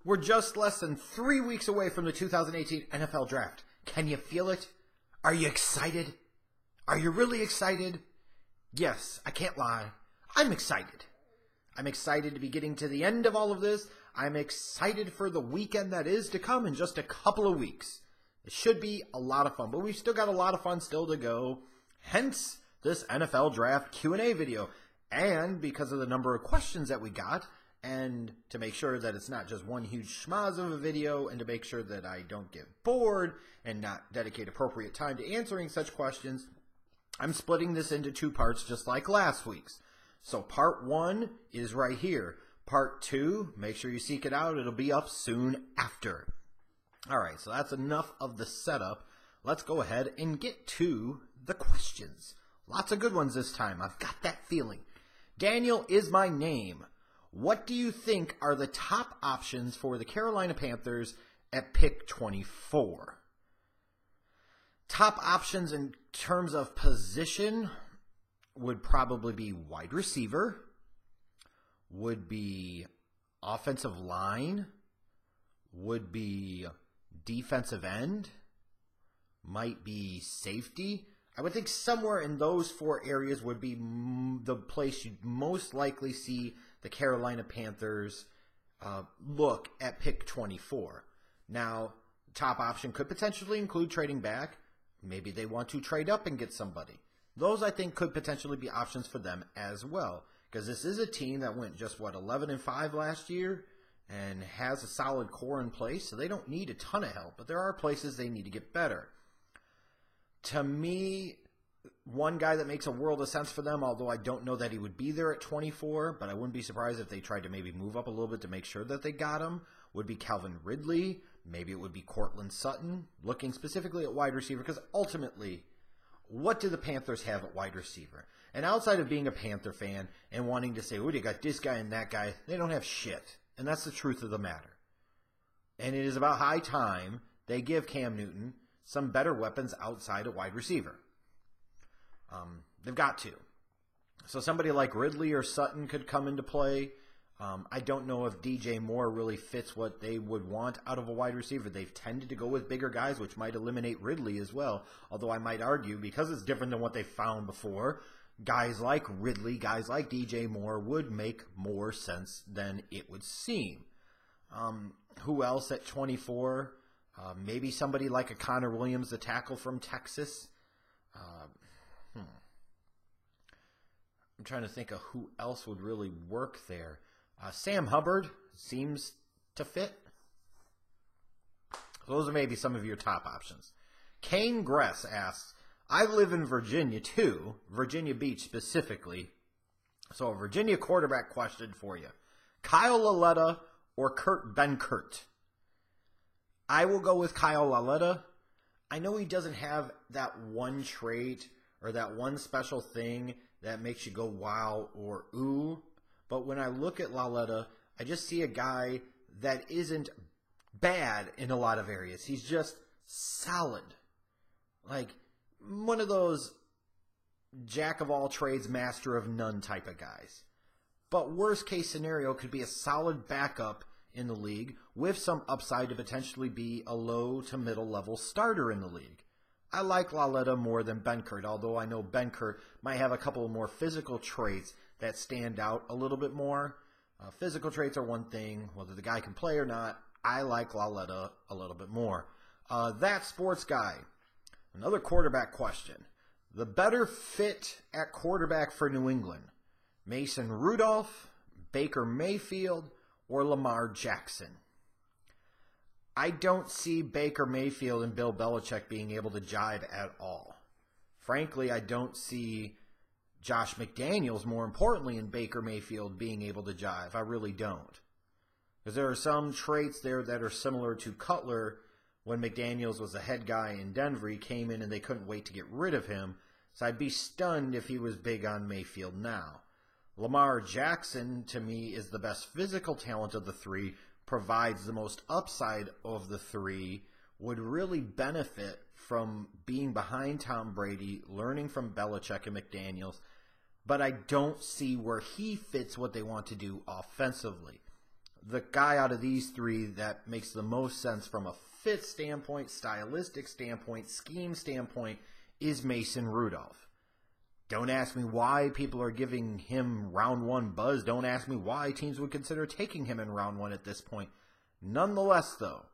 We're just less than 3 weeks away from the 2018 NFL Draft. Can you feel it? Are you excited? Are you really excited? Yes, I can't lie. I'm excited. I'm excited to be getting to the end of all of this. I'm excited for the weekend that is to come in just a couple of weeks. It should be a lot of fun, but we've still got a lot of fun still to go. Hence this NFL Draft Q&A video. And because of the number of questions that we got, and to make sure that it's not just one huge schmoz of a video, and to make sure that I don't get bored and not dedicate appropriate time to answering such questions, I'm splitting this into 2 parts just like last week's. So part 1 is right here. Part 2, make sure you seek it out. It'll be up soon after. All right, so that's enough of the setup. Let's go ahead and get to the questions. Lots of good ones this time. I've got that feeling. Daniel is my name. What do you think are the top options for the Carolina Panthers at pick 24? Top options in terms of position would probably be wide receiver, would be offensive line, would be defensive end, might be safety. I would think somewhere in those 4 areas would be the place you'd most likely see the Carolina Panthers look at pick 24. Now, top option could potentially include trading back. Maybe they want to trade up and get somebody. Those, I think, could potentially be options for them as well. Because this is a team that went just, 11-5 last year and has a solid core in place. So they don't need a ton of help. But there are places they need to get better. To me, one guy that makes a world of sense for them, although I don't know that he would be there at 24, but I wouldn't be surprised if they tried to maybe move up a little bit to make sure that they got him, would be Calvin Ridley. Maybe it would be Cortland Sutton, looking specifically at wide receiver, because ultimately, what do the Panthers have at wide receiver? And outside of being a Panther fan and wanting to say, oh, you got this guy and that guy, they don't have shit. And that's the truth of the matter. And it is about high time they give Cam Newton some better weapons outside of wide receiver. They've got to. So somebody like Ridley or Sutton could come into play. I don't know if DJ Moore really fits what they would want out of a wide receiver. They've tended to go with bigger guys, which might eliminate Ridley as well. Although I might argue, because it's different than what they found before, guys like Ridley, guys like DJ Moore would make more sense than it would seem. Who else at 24? Maybe somebody like a Connor Williams, the tackle from Texas. I'm trying to think of who else would really work there. Sam Hubbard seems to fit. Those are maybe some of your top options. Kane Gress asks, I live in Virginia too, Virginia Beach specifically. So a Virginia quarterback question for you. Kyle Lauletta or Kurt Benkert? I will go with Kyle Lauletta. I know he doesn't have that one trait or that one special thing that makes you go wow or ooh. But when I look at Lauletta, I just see a guy that isn't bad in a lot of areas. He's just solid. Like one of those jack of all trades, master of none type of guys. But worst case scenario could be a solid backup in the league with some upside to potentially be a low to middle level starter in the league. I like Lauletta more than Benkert, although I know Benkert might have a couple of more physical traits that stand out a little bit more. Physical traits are one thing, whether the guy can play or not. I like Lauletta a little bit more. That sports guy, another quarterback question. The better fit at quarterback for New England, Mason Rudolph, Baker Mayfield, or Lamar Jackson? I don't see Baker Mayfield and Bill Belichick being able to jive at all. Frankly, I don't see Josh McDaniels, more importantly, in Baker Mayfield being able to jive. I really don't. Because there are some traits there that are similar to Cutler when McDaniels was the head guy in Denver. He came in and they couldn't wait to get rid of him. So I'd be stunned if he was big on Mayfield now. Lamar Jackson, to me, is the best physical talent of the three, provides the most upside of the three, would really benefit from being behind Tom Brady, learning from Belichick and McDaniels, but I don't see where he fits what they want to do offensively. the guy out of these three that makes the most sense from a fit standpoint, stylistic standpoint, scheme standpoint is Mason Rudolph. Don't ask me why people are giving him round one buzz. Don't ask me why teams would consider taking him in round one at this point. Nonetheless, though,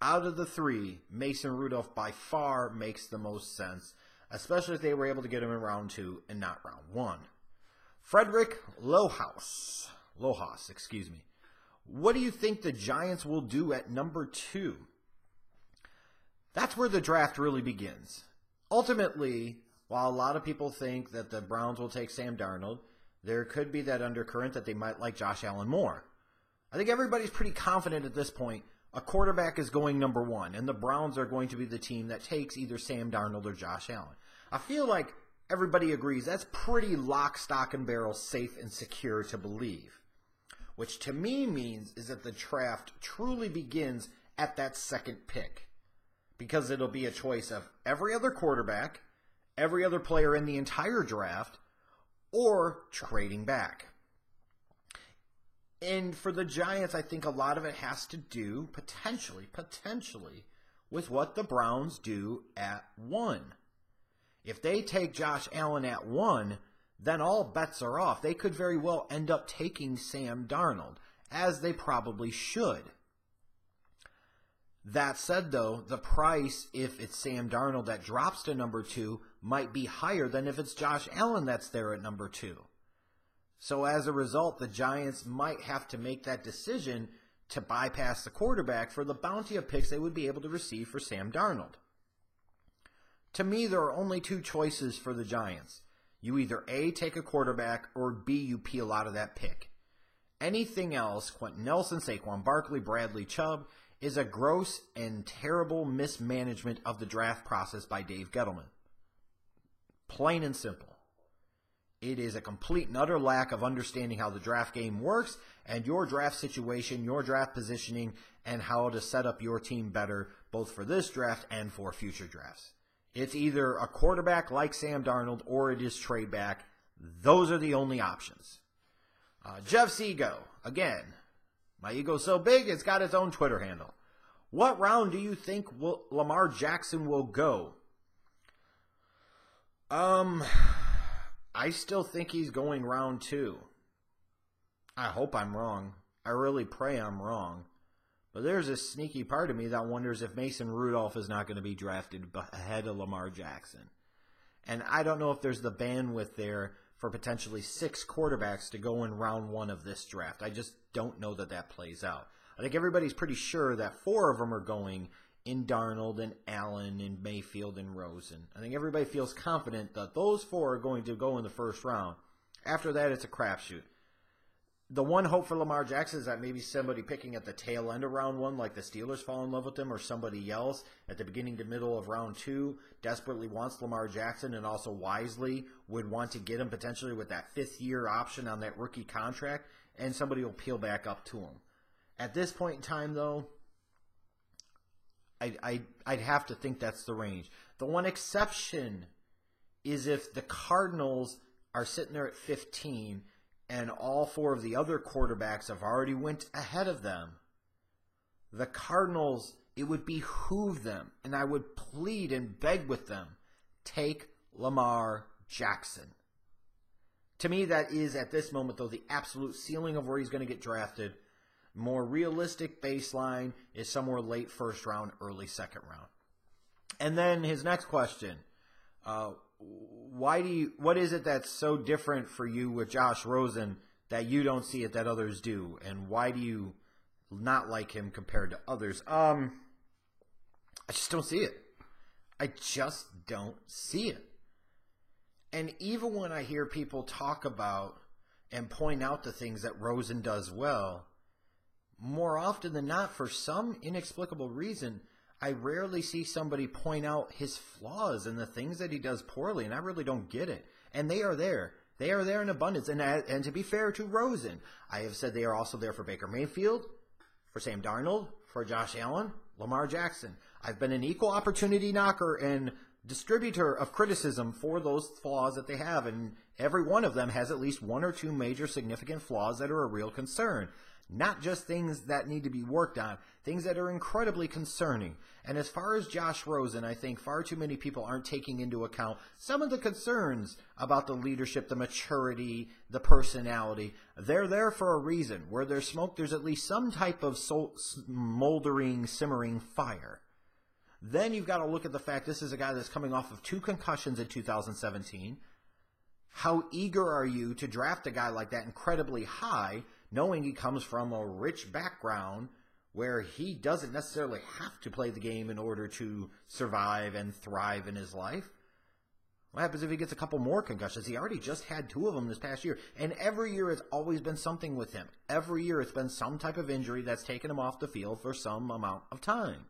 out of the three, Mason Rudolph by far makes the most sense, especially if they were able to get him in round two and not round one. Frederick Lohaus. What do you think the Giants will do at number 2? That's where the draft really begins. Ultimately, while a lot of people think that the Browns will take Sam Darnold, there could be that undercurrent that they might like Josh Allen more. I think everybody's pretty confident at this point a quarterback is going number 1, and the Browns are going to be the team that takes either Sam Darnold or Josh Allen. I feel like everybody agrees that's pretty lock, stock, and barrel safe and secure to believe. Which to me means is that the draft truly begins at that second pick. Because it'll be a choice of every other quarterback, every other player in the entire draft, or trading back. And for the Giants, I think a lot of it has to do, potentially, with what the Browns do at 1. If they take Josh Allen at 1, then all bets are off. They could very well end up taking Sam Darnold, as they probably should. That said, though, the price, if it's Sam Darnold that drops to number 2, might be higher than if it's Josh Allen that's there at number 2. So as a result, the Giants might have to make that decision to bypass the quarterback for the bounty of picks they would be able to receive for Sam Darnold. To me, there are only 2 choices for the Giants. You either A, take a quarterback, or B, you peel out of that pick. Anything else, Quentin Nelson, Saquon Barkley, Bradley Chubb, is a gross and terrible mismanagement of the draft process by Dave Gettleman. Plain and simple. It is a complete and utter lack of understanding how the draft game works and your draft situation, your draft positioning, and how to set up your team better, both for this draft and for future drafts. It's either a quarterback like Sam Darnold or it is trade back. Those are the only options. Jeff's ego. Again, my ego's so big it's got its own Twitter handle. What round do you think Lamar Jackson will go? I still think he's going round 2. I hope I'm wrong. I really pray I'm wrong. But there's a sneaky part of me that wonders if Mason Rudolph is not going to be drafted ahead of Lamar Jackson. And I don't know if there's the bandwidth there for potentially 6 quarterbacks to go in round 1 of this draft. I just don't know that that plays out. I think everybody's pretty sure that 4 of them are going in Darnold and Allen and Mayfield and Rosen. I think everybody feels confident that those 4 are going to go in the first round. After that, it's a crapshoot. The one hope for Lamar Jackson is that maybe somebody picking at the tail end of round 1, like the Steelers fall in love with him, or somebody else at the beginning to middle of round 2 desperately wants Lamar Jackson and also wisely would want to get him potentially with that 5th-year option on that rookie contract, and somebody will peel back up to him. At this point in time, though, I'd have to think that's the range. The one exception is if the Cardinals are sitting there at 15 and all 4 of the other quarterbacks have already went ahead of them. The Cardinals, it would behoove them, and I would plead and beg with them, take Lamar Jackson. To me, that is, at this moment, though, the absolute ceiling of where he's going to get drafted. More realistic baseline is somewhere late first round, early second round. And then his next question, what is it that's so different for you with Josh Rosen that you don't see it that others do? And why do you not like him compared to others? I just don't see it. I just don't see it. And even when I hear people talk about and point out the things that Rosen does well, more often than not, for some inexplicable reason, I rarely see somebody point out his flaws and the things that he does poorly, and I really don't get it. And they are there. They are there in abundance. And to be fair to Rosen, I have said they are also there for Baker Mayfield, for Sam Darnold, for Josh Allen, Lamar Jackson. I've been an equal opportunity knocker and distributor of criticism for those flaws that they have, and every one of them has at least 1 or 2 major significant flaws that are a real concern. not just things that need to be worked on, things that are incredibly concerning. And as far as Josh Rosen, I think far too many people aren't taking into account some of the concerns about the leadership, the maturity, the personality. They're there for a reason. Where there's smoke, there's at least some type of smoldering, simmering fire. Then you've got to look at the fact this is a guy that's coming off of 2 concussions in 2017. How eager are you to draft a guy like that incredibly high, knowing he comes from a rich background where he doesn't necessarily have to play the game in order to survive and thrive in his life? What happens if he gets a couple more concussions? He already just had 2 of them this past year. And every year it's always been something with him. Every year it's been some type of injury that's taken him off the field for some amount of time.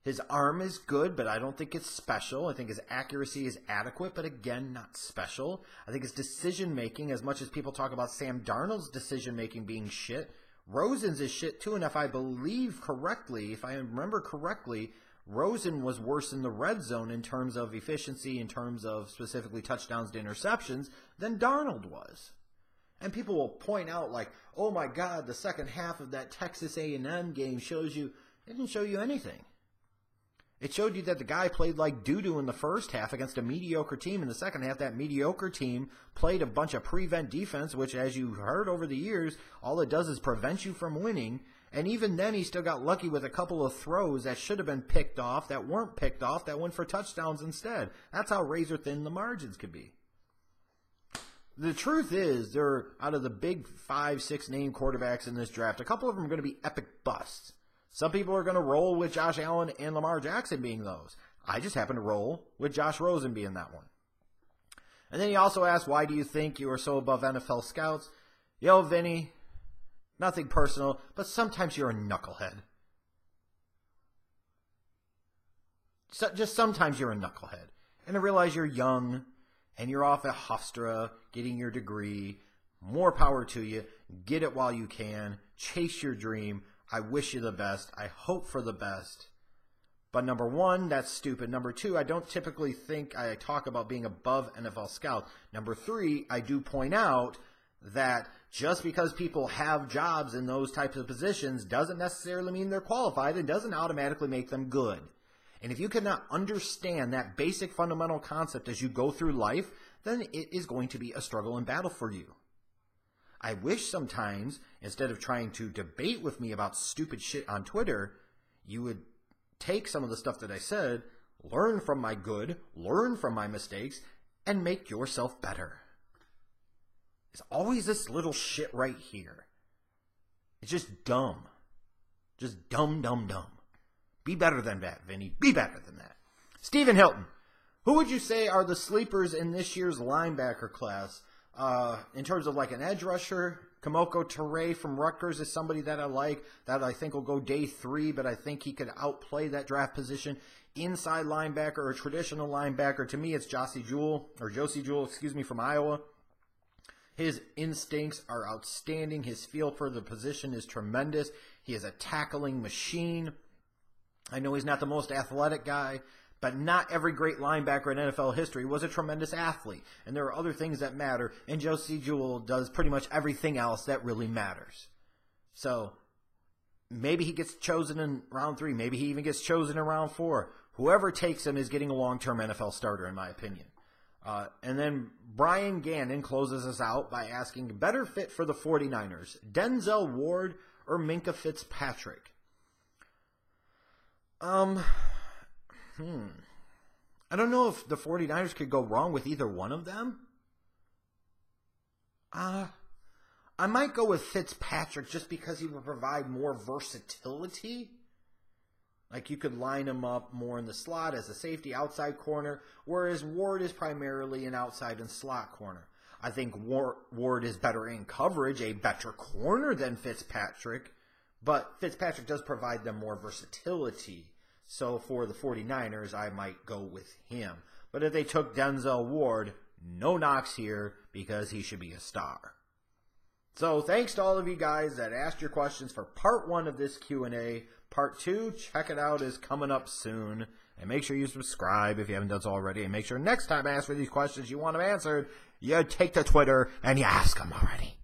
His arm is good, but I don't think it's special. I think his accuracy is adequate, but again, not special. I think his decision-making, as much as people talk about Sam Darnold's decision-making being shit, Rosen's is shit too. And if I believe correctly, if I remember correctly, Rosen was worse in the red zone in terms of efficiency, in terms of specifically touchdowns to interceptions, than Darnold was. And people will point out like, oh my God, the second half of that Texas A&M game shows you, it didn't show you anything. It showed you that the guy played like doo-doo in the first half against a mediocre team. In the second half, that mediocre team played a bunch of prevent defense, which, as you've heard over the years, all it does is prevent you from winning. And even then, he still got lucky with a couple of throws that should have been picked off, that weren't picked off, that went for touchdowns instead. That's how razor-thin the margins could be. The truth is, they're out of the big 5-6 name quarterbacks in this draft, a couple of them are going to be epic busts. Some people are going to roll with Josh Allen and Lamar Jackson being those. I just happen to roll with Josh Rosen being that one. And then he also asked, why do you think you are so above NFL scouts? Yo, Vinny, nothing personal, but sometimes you're a knucklehead. Just sometimes you're a knucklehead. And I realize you're young, and you're off at Hofstra getting your degree. More power to you. Get it while you can. Chase your dream. I wish you the best. I hope for the best. But number 1, that's stupid. Number 2, I don't typically think I talk about being above NFL scouts. Number 3, I do point out that just because people have jobs in those types of positions doesn't necessarily mean they're qualified and doesn't automatically make them good. And if you cannot understand that basic fundamental concept as you go through life, then it is going to be a struggle and battle for you. I wish sometimes, instead of trying to debate with me about stupid shit on Twitter, you would take some of the stuff that I said, learn from my good, learn from my mistakes, and make yourself better. It's always this little shit right here. It's just dumb. Just dumb, dumb, dumb. Be better than that, Vinny. Be better than that. Stephen Hilton, who would you say are the sleepers in this year's linebacker class? In terms of like an edge rusher, Kamoko Toure from Rutgers is somebody that I like, that I think will go day 3, but I think he could outplay that draft position. Inside linebacker or traditional linebacker, to me it's Josie Jewell, from Iowa. His instincts are outstanding. His feel for the position is tremendous. He is a tackling machine. I know he's not the most athletic guy, but not every great linebacker in NFL history was a tremendous athlete. And there are other things that matter. And Josie Jewell does pretty much everything else that really matters. So maybe he gets chosen in round 3. Maybe he even gets chosen in round 4. Whoever takes him is getting a long-term NFL starter, in my opinion. And then Brian Gannon closes us out by asking, better fit for the 49ers, Denzel Ward or Minkah Fitzpatrick? I don't know if the 49ers could go wrong with either one of them. I might go with Fitzpatrick just because he would provide more versatility. Like you could line him up more in the slot as a safety outside corner, whereas Ward is primarily an outside and slot corner. I think Ward is better in coverage, a better corner than Fitzpatrick, but Fitzpatrick does provide them more versatility. So for the 49ers, I might go with him. But if they took Denzel Ward, no knocks here because he should be a star. So thanks to all of you guys that asked your questions for part 1 of this Q&A. Part 2, check it out, is coming up soon. And make sure you subscribe if you haven't done so already. And make sure next time I ask for these questions you want them answered, you take to Twitter and you ask them already.